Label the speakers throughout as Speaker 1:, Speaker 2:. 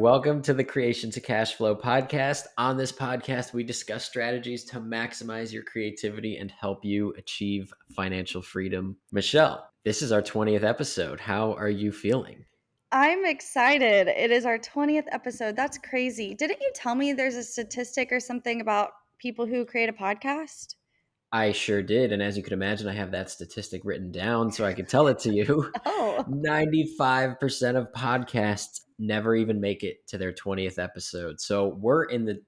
Speaker 1: Welcome to the Creation to Cash Flow podcast. On this podcast, we discuss strategies to maximize your creativity and help you achieve financial freedom. Michelle, this is our 20th episode. How are you feeling?
Speaker 2: I'm excited. It is our 20th episode. That's crazy. Didn't you tell me there's a statistic or something about people who create a podcast?
Speaker 1: I sure did. And as you can imagine, I have that statistic written down so I can tell it to you.
Speaker 2: Oh,
Speaker 1: 95% of podcasts never even make it to their 20th episode. So we're in the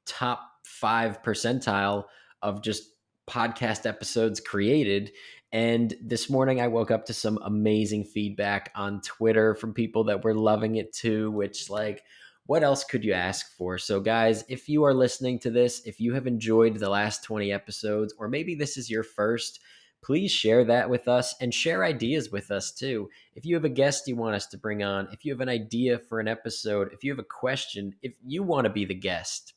Speaker 1: top 5 percentile of just podcast episodes created. And this morning I woke up to some amazing feedback on Twitter from people that were loving it too, which, like, what else could you ask for? So guys, if you are listening to this, if you have enjoyed the last 20 episodes, or maybe this is your first, please share that with us and share ideas with us too. If you have a guest you want us to bring on, if you have an idea for an episode, if you have a question, if you want to be the guest,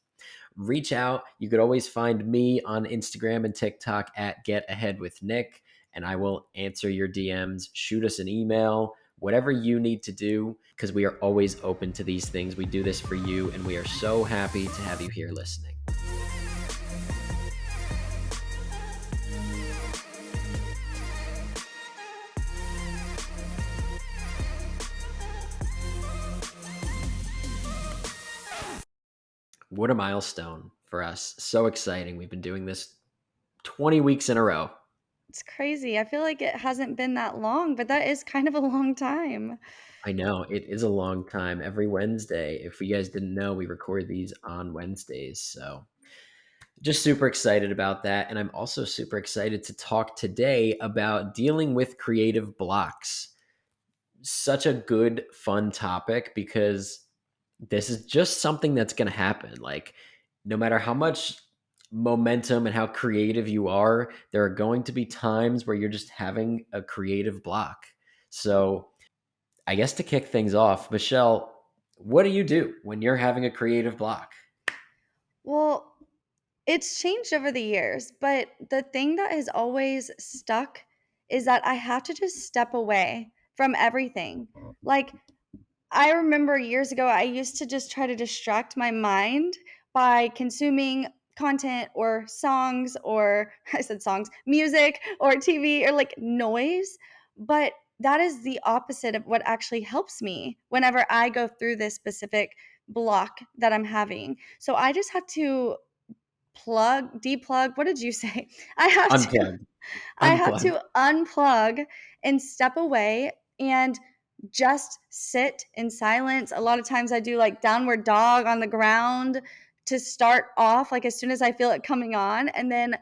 Speaker 1: reach out. You could always find me on Instagram and TikTok at Get Ahead with Nick, and I will answer your DMs. Shoot us an email, whatever you need to do, because we are always open to these things. We do this for you, and we are so happy to have you here listening. What a milestone for us. So exciting. We've been doing this 20 weeks in a row.
Speaker 2: it's crazy. I feel like it hasn't been that long, but that is kind of a long time.
Speaker 1: I know it is a long time. Every Wednesday, if you guys didn't know, we record these on Wednesdays. So just super excited about that. And I'm also super excited to talk today about dealing with creative blocks. Such a good, fun topic because this is just something that's going to happen. Like, no matter how much momentum and how creative you are, there are going to be times where you're just having a creative block. So, I guess to kick things off, Michelle, what do you do when you're having a creative block?
Speaker 2: Well, it's changed over the years, but the thing that has always stuck is that I have to just step away from everything. Like, I remember years ago, I used to just try to distract my mind by consuming content or songs, or I said songs, music or TV or like noise. But that is the opposite of what actually helps me whenever I go through this specific block that I'm having. So I just have to deplug. What did you say? I have to
Speaker 1: Unplug.
Speaker 2: I have
Speaker 1: Unplug.
Speaker 2: to unplug and step away and just sit in silence. A lot of times I do like downward dog on the ground to start off, like as soon as I feel it coming on. And then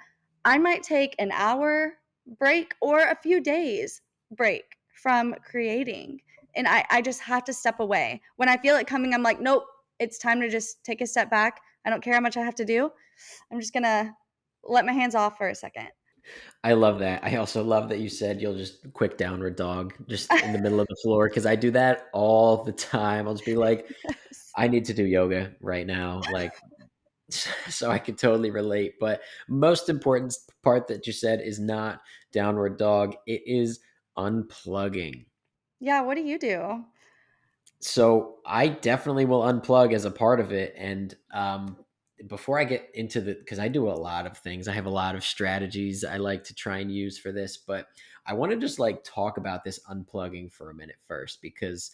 Speaker 2: I might take an hour break or a few days break from creating. And I just have to step away. When I feel it coming, I'm like, nope, it's time to just take a step back. I don't care how much I have to do. I'm just going to let my hands off for a second.
Speaker 1: I love that. I also love that you said you'll just quick downward dog just in the middle of the floor because I do that all the time. I'll just be like, I need to do yoga right now. Like, so I can totally relate. But most important part that you said is not downward dog, it is unplugging.
Speaker 2: Yeah, what do you do?
Speaker 1: So I definitely will unplug as a part of it. And before I get into because I do a lot of things, I have a lot of strategies I like to try and use for this, but I want to just like talk about this unplugging for a minute first because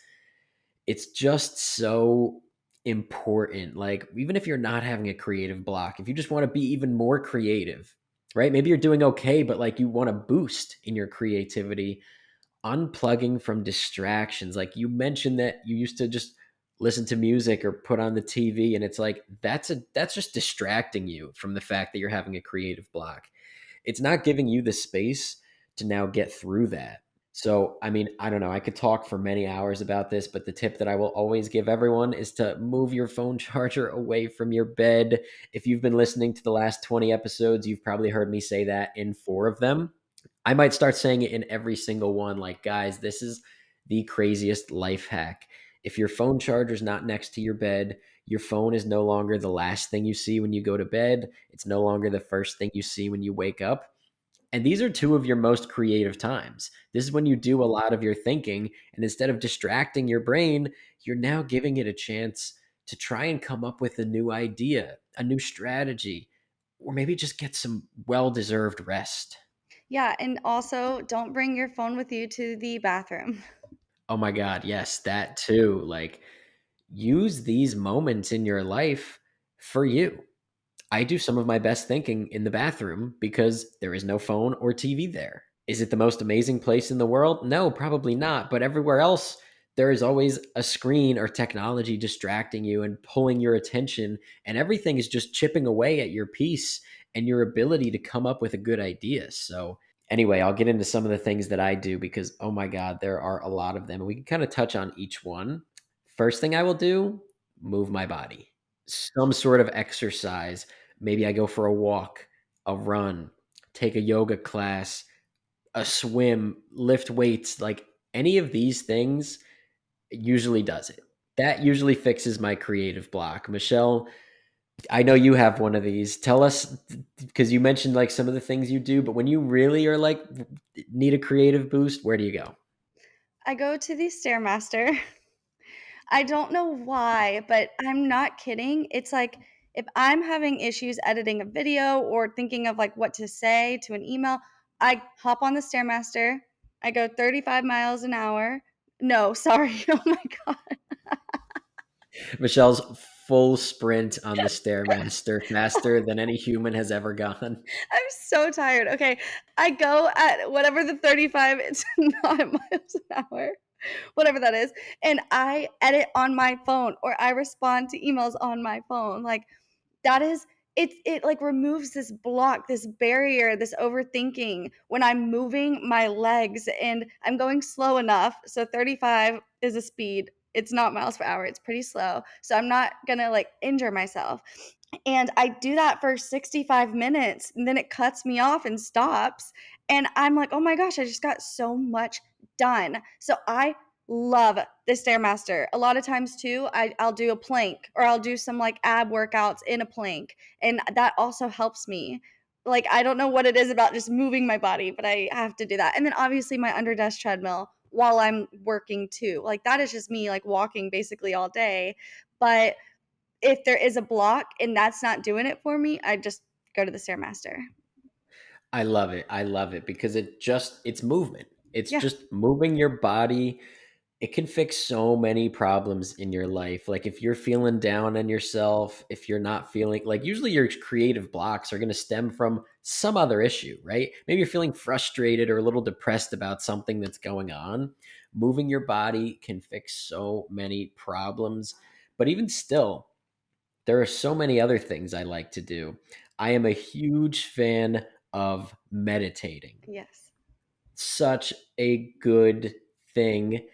Speaker 1: it's just so important. Like, even if you're not having a creative block, if you just want to be even more creative, right? Maybe you're doing okay, but like you want to boost in your creativity, unplugging from distractions. Like, you mentioned that you used to just listen to music or put on the TV, and it's like that's just distracting you from the fact that you're having a creative block. It's not giving you the space to now get through that. So, I mean, I don't know. I could talk for many hours about this, but the tip that I will always give everyone is to move your phone charger away from your bed. If you've been listening to the last 20 episodes, you've probably heard me say that in 4 of them. I might start saying it in every single one. Like, guys, this is the craziest life hack. If your phone charger is not next to your bed, your phone is no longer the last thing you see when you go to bed. It's no longer the first thing you see when you wake up. And these are two of your most creative times. This is when you do a lot of your thinking. And instead of distracting your brain, you're now giving it a chance to try and come up with a new idea, a new strategy, or maybe just get some well deserved rest.
Speaker 2: Yeah, and also don't bring your phone with you to the bathroom.
Speaker 1: Oh my God. Yes, that too. Like, use these moments in your life for you. I do some of my best thinking in the bathroom because there is no phone or TV there. Is it the most amazing place in the world? No, probably not. But everywhere else, there is always a screen or technology distracting you and pulling your attention, and everything is just chipping away at your peace and your ability to come up with a good idea. So, anyway, I'll get into some of the things that I do because, oh my God, there are a lot of them. And we can kind of touch on each one. First thing I will do, move my body, some sort of exercise. Maybe I go for a walk, a run, take a yoga class, a swim, lift weights, like any of these things usually does it. That usually fixes my creative block. Michelle, I know you have one of these. Tell us, because you mentioned like some of the things you do, but when you really are like need a creative boost, where do you go?
Speaker 2: I go to the Stairmaster. I don't know why, but I'm not kidding. It's like if I'm having issues editing a video or thinking of like what to say to an email, I hop on the Stairmaster. I go 35 miles an hour. No, sorry. Oh my God.
Speaker 1: Michelle's full sprint on the Stairmaster, faster than any human has ever gone.
Speaker 2: I'm so tired. Okay. I go at whatever the 35, it's not miles an hour, whatever that is. And I edit on my phone or I respond to emails on my phone. Like, that is it like removes this block, this barrier, this overthinking when I'm moving my legs and I'm going slow enough. So 35 is a speed. It's not miles per hour. It's pretty slow. So I'm not going to like injure myself. And I do that for 65 minutes and then it cuts me off and stops. And I'm like, oh my gosh, I just got so much done. So I love the Stairmaster. A lot of times too, I'll do a plank or I'll do some like ab workouts in a plank. And that also helps me. Like, I don't know what it is about just moving my body, but I have to do that. And then obviously my under desk treadmill while I'm working too. Like, that is just me like walking basically all day. But if there is a block and that's not doing it for me, I just go to the Stairmaster.
Speaker 1: I love it. I love it because it's movement. It's
Speaker 2: Yeah.
Speaker 1: just moving your body. It can fix so many problems in your life. Like if you're feeling down on yourself, if you're not feeling like usually your creative blocks are going to stem from some other issue, right? Maybe you're feeling frustrated or a little depressed about something that's going on. Moving your body can fix so many problems. But even still, there are so many other things I like to do. I am a huge fan of meditating.
Speaker 2: Yes.
Speaker 1: Such a good thing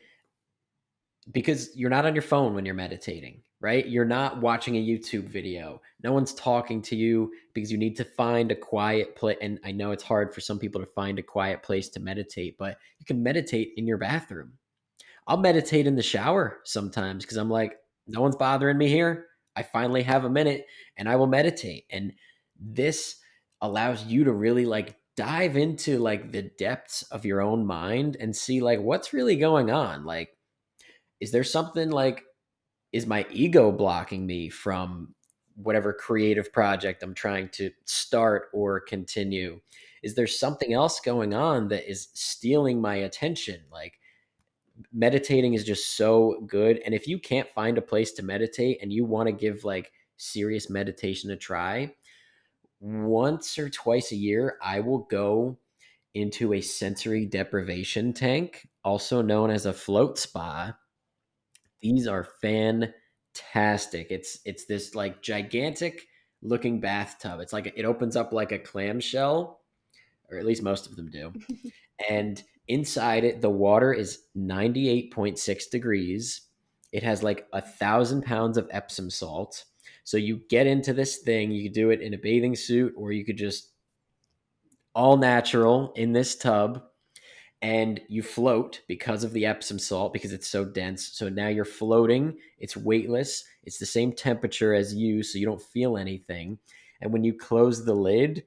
Speaker 1: because you're not on your phone when you're meditating, right? You're not watching a YouTube video. No one's talking to you because you need to find a quiet place. And I know it's hard for some people to find a quiet place to meditate, but you can meditate in your bathroom. I'll meditate in the shower sometimes because I'm like, no one's bothering me here. I finally have a minute and I will meditate. And this allows you to really like dive into like the depths of your own mind and see like what's really going on. Like, is there something like, is my ego blocking me from whatever creative project I'm trying to start or continue? Is there something else going on that is stealing my attention? Like, meditating is just so good. And if you can't find a place to meditate and you want to give like serious meditation a try, once or twice a year, I will go into a sensory deprivation tank, also known as a float spa. These are fantastic. It's this like gigantic looking bathtub. It's like it opens up like a clamshell, or at least most of them do. And inside it, the water is 98.6 degrees. It has like 1,000 pounds of Epsom salt. So you get into this thing, you could do it in a bathing suit, or you could just all natural in this tub, and you float because of the Epsom salt because it's so dense. So now you're floating. It's weightless. It's the same temperature as you, so you don't feel anything. And when you close the lid,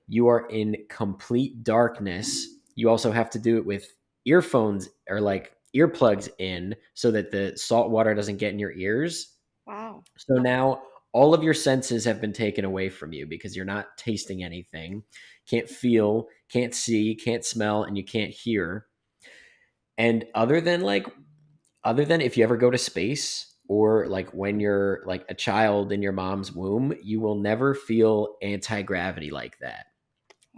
Speaker 1: you are in complete darkness. You also have to do it with earphones or like earplugs in so that the salt water doesn't get in your ears.
Speaker 2: Wow.
Speaker 1: So now all of your senses have been taken away from you because you're not tasting anything, can't feel, can't see, can't smell, and you can't hear. And other than if you ever go to space or like when you're like a child in your mom's womb, you will never feel anti-gravity like that.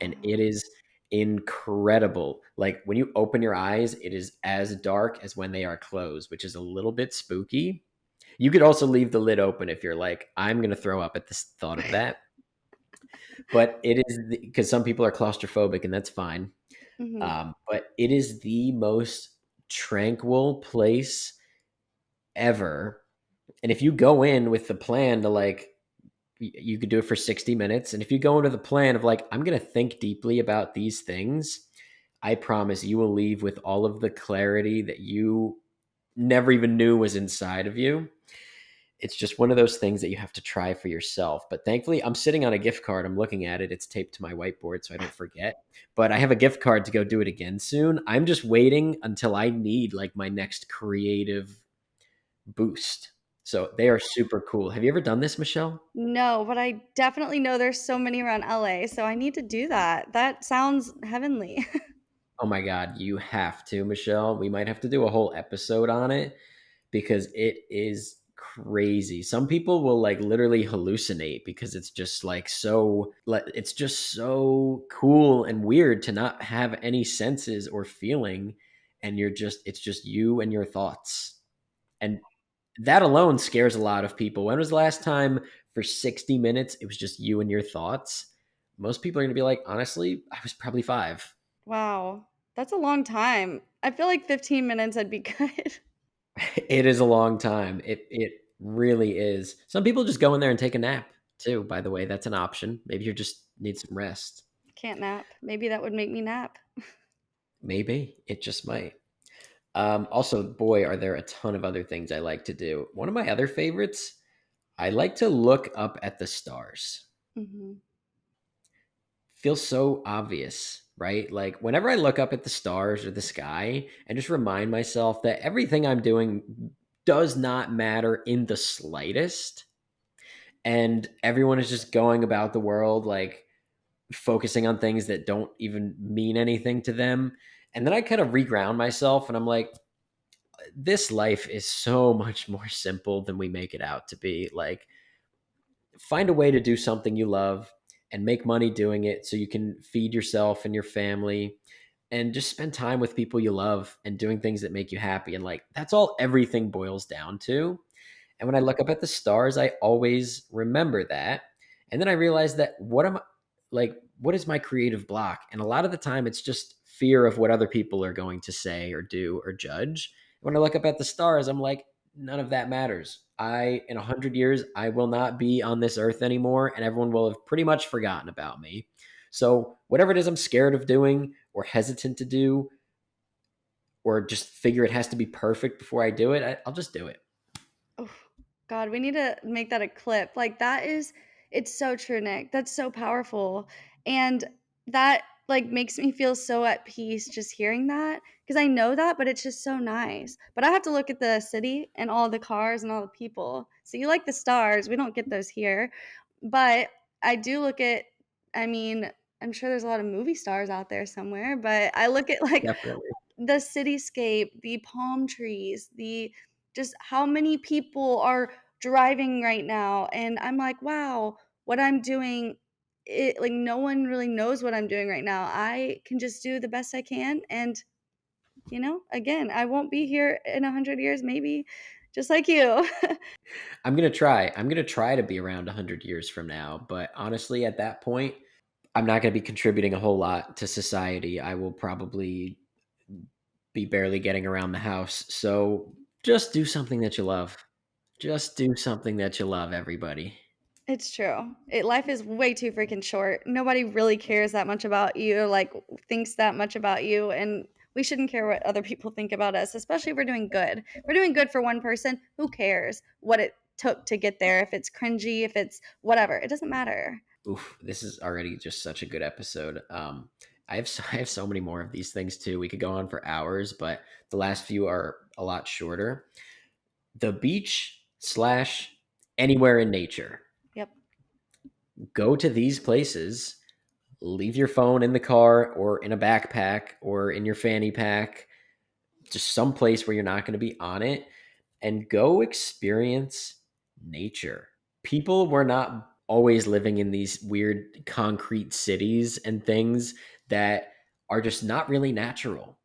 Speaker 1: And it
Speaker 2: Wow.
Speaker 1: is incredible. Like when you open your eyes, it is as dark as when they are closed, which is a little bit spooky. You could also leave the lid open if you're like, I'm going to throw up at the thought of that. But it is because some people are claustrophobic, and that's fine.
Speaker 2: Mhm.
Speaker 1: But it is the most tranquil place ever. And if you go in with the plan to like, you could do it for 60 minutes. And if you go into the plan of like, I'm going to think deeply about these things, I promise you will leave with all of the clarity that you never even knew was inside of you. It's just one of those things that you have to try for yourself. But thankfully, I'm sitting on a gift card. I'm looking at it. It's taped to my whiteboard so I don't forget. But I have a gift card to go do it again soon. I'm just waiting until I need like my next creative boost. So they are super cool. Have you ever done this, Michelle?
Speaker 2: No, but I definitely know there's so many around LA, so I need to do that. That sounds heavenly.
Speaker 1: Oh my God, you have to, Michelle. We might have to do a whole episode on it because it is crazy. Some people will like literally hallucinate because it's just like so it's just so cool and weird to not have any senses or feeling, and you're just it's just you and your thoughts. And that alone scares a lot of people. When was the last time for 60 minutes it was just you and your thoughts? Most people are going to be like, honestly, I was probably 5.
Speaker 2: Wow. That's a long time. I feel like 15 minutes I'd be good.
Speaker 1: It is a long time. It really is. Some people just go in there and take a nap too, by the way. That's an option. Maybe you just need some rest.
Speaker 2: Can't nap. Maybe that would make me nap.
Speaker 1: Maybe. It just might. Also, boy, are there a ton of other things I like to do. One of my other favorites, I like to look up at the stars.
Speaker 2: Mhm.
Speaker 1: Feels so obvious, right? Like whenever I look up at the stars or the sky and just remind myself that everything I'm doing does not matter in the slightest, and everyone is just going about the world like focusing on things that don't even mean anything to them. And then I kind of reground myself and I'm like, this life is so much more simple than we make it out to be. Like, find a way to do something you love and make money doing it so you can feed yourself and your family, and just spend time with people you love and doing things that make you happy. And like, that's all everything boils down to. And when I look up at the stars, I always remember that. And then I realize that what is my creative block? And a lot of the time it's just fear of what other people are going to say or do or judge. When I look up at the stars, I'm like, none of that matters. In 100 years, I will not be on this earth anymore, and everyone will have pretty much forgotten about me. So whatever it is I'm scared of doing or hesitant to do, or just figure it has to be perfect before I do it, I'll just do it.
Speaker 2: Oh, God, we need to make that a clip. Like that is it's so true, Nick. That's so powerful. And that like makes me feel so at peace just hearing that because I know that, but it's just so nice. But I have to look at the city and all the cars and all the people. So you like the stars. We don't get those here. But I do look at I mean, I'm sure there's a lot of movie stars out there somewhere, but I look at like
Speaker 1: Definitely.
Speaker 2: the cityscape, the palm trees, the just how many people are driving right now, and I'm like, "Wow, what I'm doing it like, no one really knows what I'm doing right now. I can just do the best I can, and, again, I won't be here in 100 years, maybe just like you."
Speaker 1: I'm gonna try. I'm gonna try to be around 100 years from now. But honestly, at that point, I'm not gonna be contributing a whole lot to society. I will probably be barely getting around the house. So just do something that you love. Just do something that you love, everybody.
Speaker 2: It's true. Life is way too freaking short. Nobody really cares that much about you, like, thinks that much about you, and we shouldn't care what other people think about us, especially if we're doing good. If we're doing good for one person, who cares what it took to get there? If it's cringy, if it's whatever, it doesn't matter.
Speaker 1: Oof, this is already just such a good episode. I have so many more of these things too. We could go on for hours, but the last few are a lot shorter. The beach slash anywhere in nature.
Speaker 2: Yep.
Speaker 1: Go to these places, leave your phone in the car or in a backpack or in your fanny pack, just some place where you're not going to be on it, and go experience nature. People were not always living in these weird concrete cities and things that are just not really natural.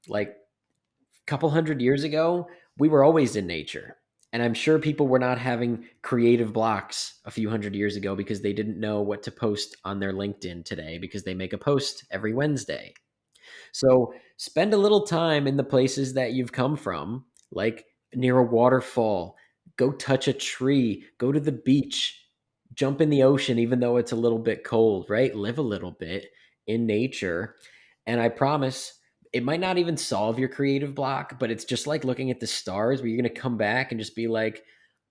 Speaker 1: Like a couple hundred years ago, we were always in nature. And I'm sure people were not having creative blocks a few hundred years ago because they didn't know what to post on their LinkedIn today because they make a post every Wednesday. So spend a little time in the places that you've come from, like near a waterfall. Go touch a tree, go to the beach, jump in the ocean, even though it's a little bit cold, right? Live a little bit in nature. And I promise it might not even solve your creative block, but it's just like looking at the stars where you're going to come back and just be like,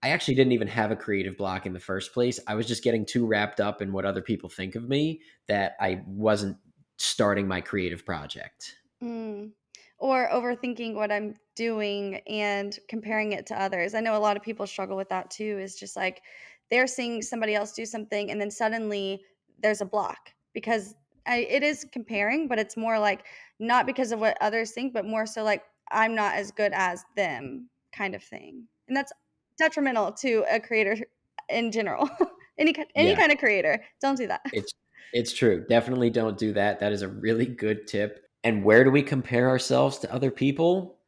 Speaker 1: I actually didn't even have a creative block in the first place. I was just getting too wrapped up in what other people think of me that I wasn't starting my creative project.
Speaker 2: Mm. Or overthinking what I'm doing and comparing it to others. I know a lot of people struggle with that too, is just like they're seeing somebody else do something and then suddenly there's a block because it is comparing, but it's more like not because of what others think, but more so like I'm not as good as them kind of thing. And that's detrimental to a creator in general. Any
Speaker 1: Yeah,
Speaker 2: kind of creator. Don't do that.
Speaker 1: it's it's true. Definitely don't do that. That is a really good tip. And where do we compare ourselves to other people?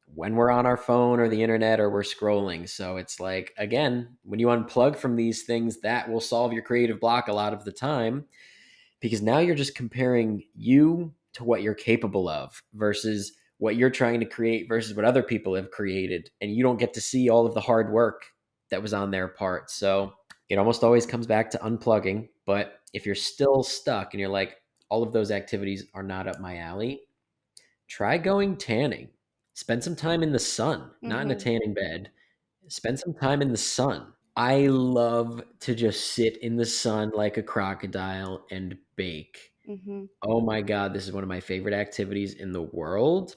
Speaker 1: When we're on our phone or the internet or we're scrolling. So it's like, again, when you unplug from these things, that will solve your creative block a lot of the time because now you're just comparing you to what you're capable of versus what you're trying to create versus what other people have created. And you don't get to see all of the hard work that was on their part. So it almost always comes back to unplugging. But if you're still stuck and you're like, all of those activities are not up my alley, try going tanning. Spend some time in the sun, not in a
Speaker 2: Mhm.
Speaker 1: tanning bed. Spend some time in the sun. I love to just sit in the sun like a crocodile and bake.
Speaker 2: Mhm.
Speaker 1: Oh my God, this is one of my favorite activities in the world.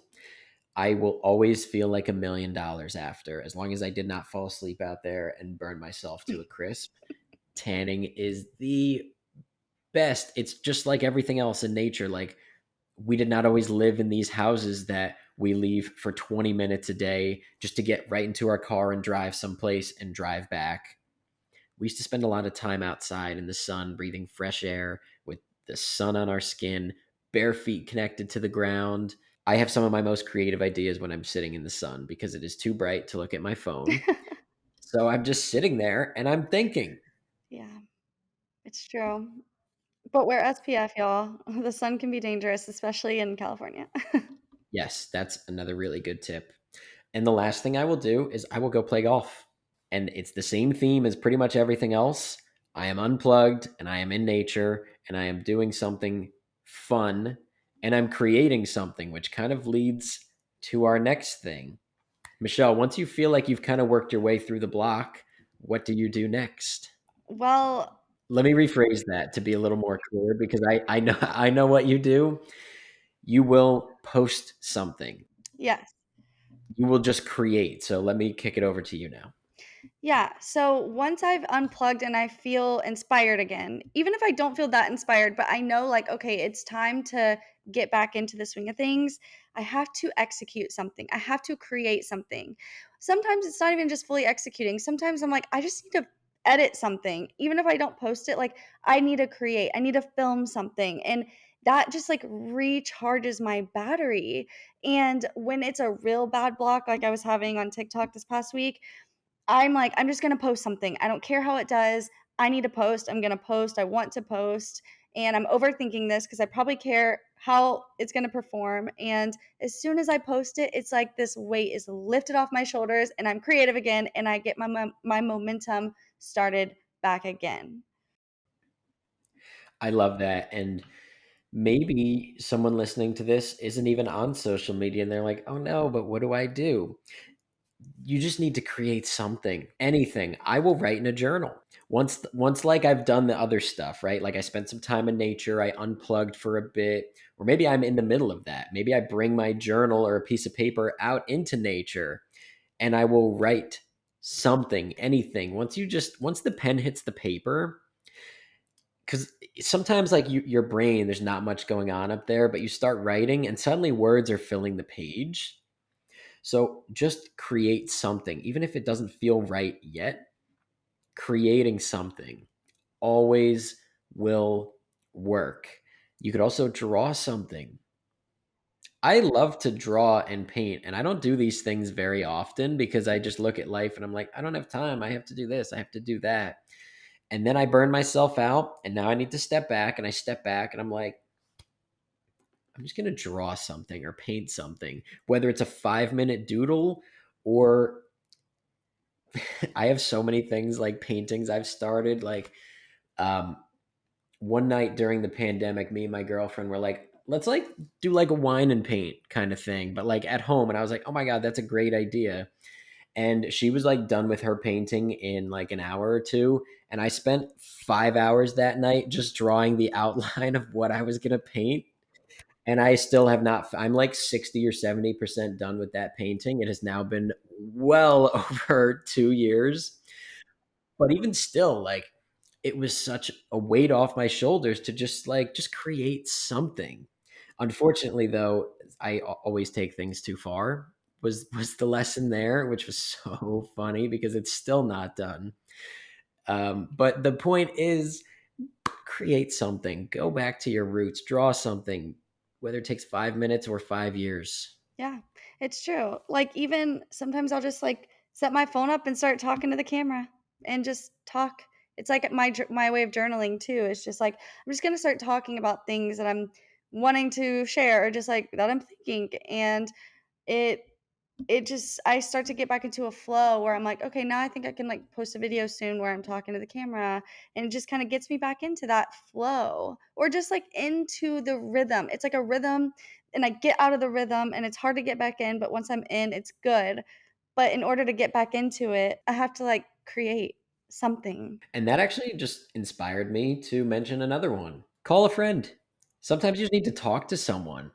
Speaker 1: I will always feel like $1 million after, as long as I did not fall asleep out there and burn myself to a crisp. Tanning is the best. It's just like everything else in nature. Like, we did not always live in these houses that we leave for 20 minutes a day just to get right into our car and drive someplace and drive back. We used to spend a lot of time outside in the sun, breathing fresh air with the sun on our skin, bare feet connected to the ground. I have some of my most creative ideas when I'm sitting in the sun because it is too bright to look at my phone. So I'm just sitting there and I'm thinking.
Speaker 2: Yeah, it's true. But wear SPF, y'all. The sun can be dangerous, especially in California.
Speaker 1: Yes, that's another really good tip. And the last thing I will do is I will go play golf. And it's the same theme as pretty much everything else. I am unplugged and I am in nature and I am doing something fun and I'm creating something, which kind of leads to our next thing. Michelle, once you feel like you've kind of worked your way through the block, what do you do next?
Speaker 2: Well,
Speaker 1: Let me rephrase that to be a little more clear because I know I know what you do. You will post something.
Speaker 2: yes.
Speaker 1: You will just create. So let me kick it over to you now.
Speaker 2: Yeah. So once I've unplugged and I feel inspired again, even if I don't feel that inspired, but I know like, okay, it's time to get back into the swing of things, I have to execute something. I have to create something. Sometimes it's not even just fully executing. Sometimes I'm like, I just need to edit something. Even if I don't post it, like I need to create, I need to film something. And that just like recharges my battery. And when it's a real bad block, like I was having on TikTok this past week, I'm like, I'm just gonna post something. I don't care how it does. I need to post. I'm gonna post. I want to post. And I'm overthinking this because I probably care how it's gonna perform. And as soon as I post it, it's like this weight is lifted off my shoulders and I'm creative again and I get my momentum started back again.
Speaker 1: I love that. And maybe someone listening to this isn't even on social media and they're like, oh no, but what do I do? You just need to create something, anything. I will write in a journal. once like I've done the other stuff, right? Like I spent some time in nature, I unplugged for a bit, or maybe I'm in the middle of that. Maybe I bring my journal or a piece of paper out into nature and I will write something, anything. Once the pen hits the paper, because sometimes like your brain, there's not much going on up there, but you start writing and suddenly words are filling the page. So just create something, even if it doesn't feel right yet. Creating something always will work. You could also draw something. I love to draw and paint, and I don't do these things very often because I just look at life and I'm like, I don't have time. I have to do this. I have to do that. And then I burn myself out, and now I need to step back, and I step back, and I'm like, I'm just going to draw something or paint something, whether it's a 5 minute doodle or I have so many things like paintings I've started. Um, one night during the pandemic, me and my girlfriend were like, let's like do like a wine and paint kind of thing, but like at home. And I was like, oh my God, that's a great idea. And she was like done with her painting in like an hour or two. And I spent 5 hours that night just drawing the outline of what I was going to paint. And I still have not, I'm like 60 or 70% done with that painting. It has now been well over 2 years. But even still, like, it was such a weight off my shoulders to just create something. Unfortunately, though, always take things too far. Was the lesson there, which was so funny because it's still not done. But the point is, create something. Go back to your roots. Draw something, whether it takes 5 minutes or 5 years.
Speaker 2: Yeah, it's true. Like, even sometimes I'll just, like, set my phone up and start talking to the camera and just talk. It's like my way of journaling too. It's just like, I'm just gonna start talking about things that I'm wanting to share or just, like, that I'm thinking, and it it just I start to get back into a flow where I'm like, "Okay, now I think I can, like, post a video soon where I'm talking to the camera," and it just kinda gets me back into that flow or just, like, into the rhythm. It's like a rhythm, and I get out of the rhythm, and it's hard to get back in, but once I'm in, it's good. But in order to get back into it, I have to, like, create something.
Speaker 1: And that actually just inspired me to mention another one. Call a friend. Sometimes you just need to talk to someone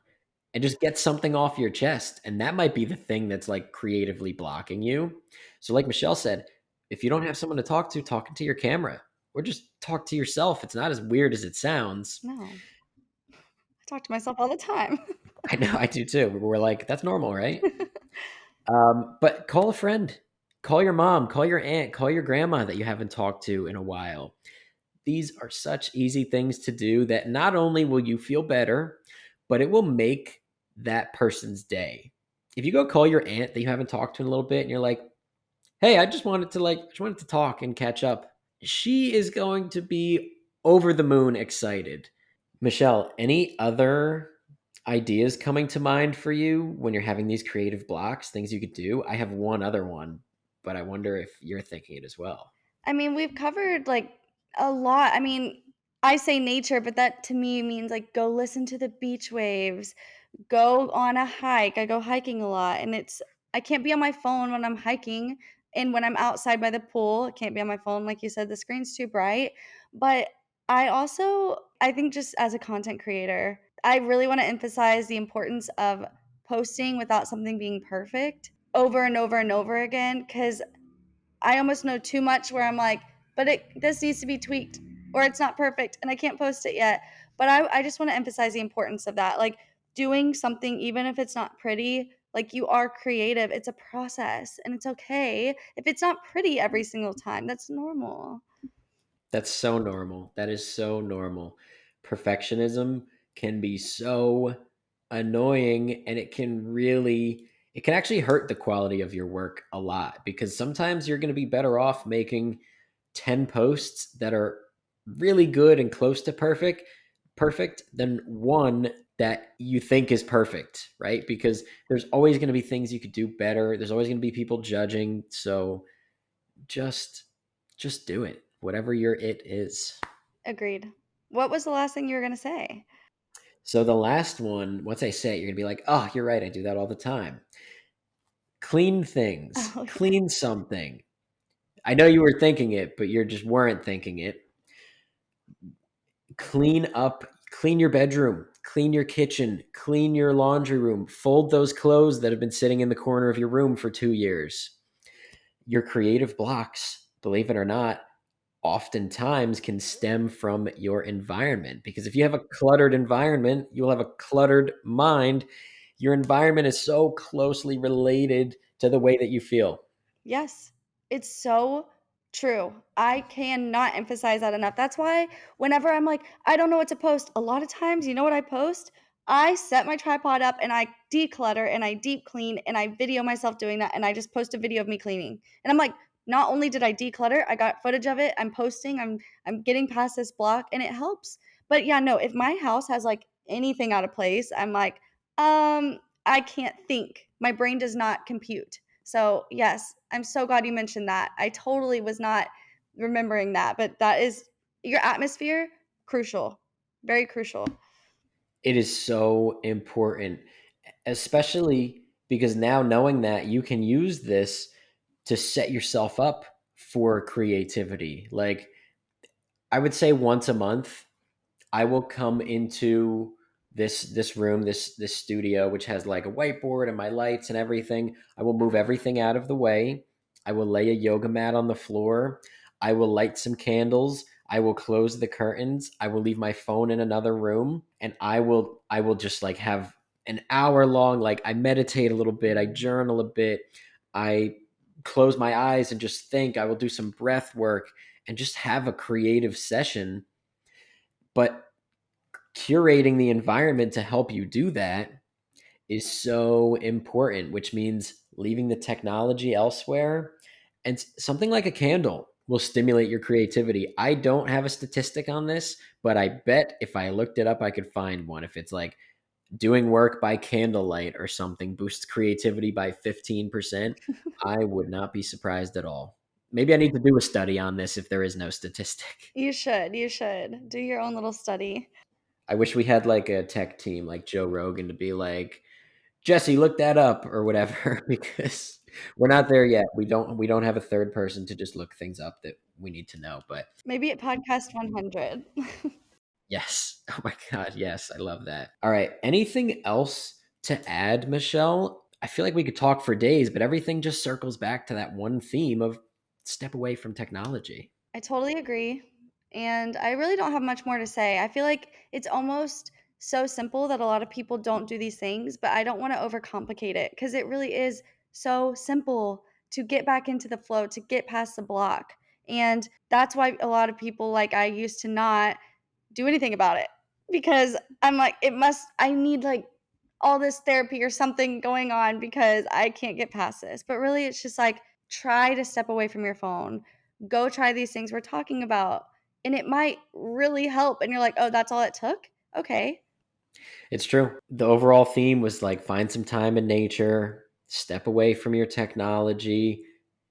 Speaker 1: and just get something off your chest. And that might be the thing that's like creatively blocking you. So, like Michelle said, if you don't have someone to talk to, talking to your camera or just talk to yourself. It's not as weird as it sounds.
Speaker 2: No. I talk to myself all the time.
Speaker 1: I know I do too. We're like, that's normal, right? But call a friend, call your mom, call your aunt, call your grandma that you haven't talked to in a while. These are such easy things to do that not only will you feel better, but it will make that person's day. If you go call your aunt that you haven't talked to in a little bit and you're like, "Hey, I just wanted to talk and catch up." She is going to be over the moon excited. Michelle, any other ideas coming to mind for you when you're having these creative blocks, things you could do? I have one other one, but I wonder if you're thinking it as well.
Speaker 2: I mean, we've covered, like, a lot. I mean, I say nature, but that to me means, like, go listen to the beach waves, go on a hike. I go hiking a lot, and I can't be on my phone when I'm hiking, and when I'm outside by the pool, I can't be on my phone, like you said, the screen's too bright. But I think just as a content creator, I really wanna emphasize the importance of posting without something being perfect over and over and over again, because I almost know too much where I'm like, but this needs to be tweaked or it's not perfect and I can't post it yet. But I just want to emphasize the importance of that. Like, doing something, even if it's not pretty, like, you are creative. It's a process and it's okay if it's not pretty every single time. That's normal.
Speaker 1: That's so normal. That is so normal. Perfectionism can be so annoying and it can actually hurt the quality of your work a lot because sometimes you're going to be better off making 10 posts that are really good and close to perfect than one that you think is perfect, right? Because there's always going to be things you could do better. There's always going to be people judging. So just just do it. Whatever your it is.
Speaker 2: Agreed. What was the last thing you were going to say?
Speaker 1: So the last one, once I say it, you're gonna be like, oh, you're right, I do that all the time. Clean things,
Speaker 2: Oh, yeah.
Speaker 1: clean something. I know you were thinking it, but you just weren't thinking it. Clean up, clean your bedroom, clean your kitchen, clean your laundry room, fold those clothes that have been sitting in the corner of your room for 2 years. Your creative blocks, believe it or not, oftentimes can stem from your environment, because if you have a cluttered environment, you'll have a cluttered mind. Your environment is so closely related to the way that you feel.
Speaker 2: Yes, it's so true. I cannot emphasize that enough. That's why whenever I'm like, I don't know what to post, a lot of times, you know what I post? I set my tripod up and I declutter and I deep clean and I video myself doing that and I just post a video of me cleaning. And I'm like, not only did I declutter, I got footage of it. I'm posting, I'm getting past this block and it helps. But yeah, no, if my house has like anything out of place, I'm like, I can't think. My brain does not compute. So, yes, I'm so glad you mentioned that. I totally was not remembering that, but that is your atmosphere, crucial, very crucial.
Speaker 1: It is so important, especially because now knowing that, you can use this to set yourself up for creativity. Like, I would say once a month, I will come into this room, this studio, which has like a whiteboard and my lights and everything. I will move everything out of the way. I will lay a yoga mat on the floor. I will light some candles. I will close the curtains. I will leave my phone in another room, and I will just like have an hour long, like, I meditate a little bit, I journal a bit, I close my eyes and just think. I will do some breath work and just have a creative session. But curating the environment to help you do that is so important, which means leaving the technology elsewhere. And something like a candle will stimulate your creativity. I don't have a statistic on this, but I bet if I looked it up, I could find one. If it's like doing work by candlelight or something boosts creativity by 15%, I would not be surprised at all. Maybe I need to do a study on this if there is no statistic.
Speaker 2: You should do your own little study.
Speaker 1: I wish we had like a tech team like Joe Rogan to be like, Jesse, look that up or whatever, because we're not there yet. We don't have a third person to just look things up that we need to know. But
Speaker 2: Maybe at podcast 100.
Speaker 1: yes. Oh my God. Yes. I love that. All right. Anything else to add, Michelle? I feel like we could talk for days, but everything just circles back to that one theme of step away from technology.
Speaker 2: I totally agree. And I really don't have much more to say. I feel like it's almost so simple that a lot of people don't do these things, but I don't want to overcomplicate it because it really is so simple to get back into the flow, to get past the block. And that's why a lot of people, like I used to not do anything about it because I'm like, I need like all this therapy or something going on because I can't get past this. But really, it's just like try to step away from your phone, go try these things we're talking about, and it might really help. And you're like, oh, that's all it took? Okay.
Speaker 1: It's true. The overall theme was like find some time in nature, step away from your technology,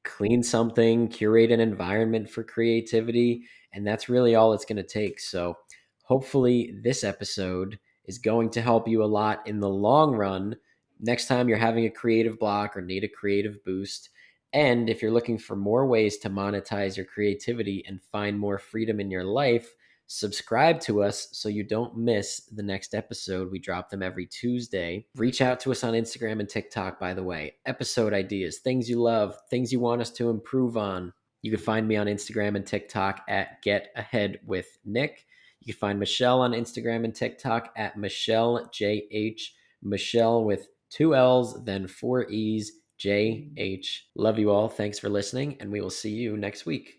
Speaker 1: clean something, curate an environment for creativity, and that's really all it's going to take. So, hopefully this episode is going to help you a lot in the long run next time you're having a creative block or need a creative boost. And if you're looking for more ways to monetize your creativity and find more freedom in your life, subscribe to us so you don't miss the next episode. We drop them every Tuesday. Reach out to us on Instagram and TikTok, by the way. Episode ideas, things you love, things you want us to improve on. You can find me on Instagram and TikTok at Get Ahead with Nick. You can find Michelle on Instagram and TikTok at Michelle JH. Michelle with two L's, then four E's, JH. Love you all. Thanks for listening, and we will see you next week.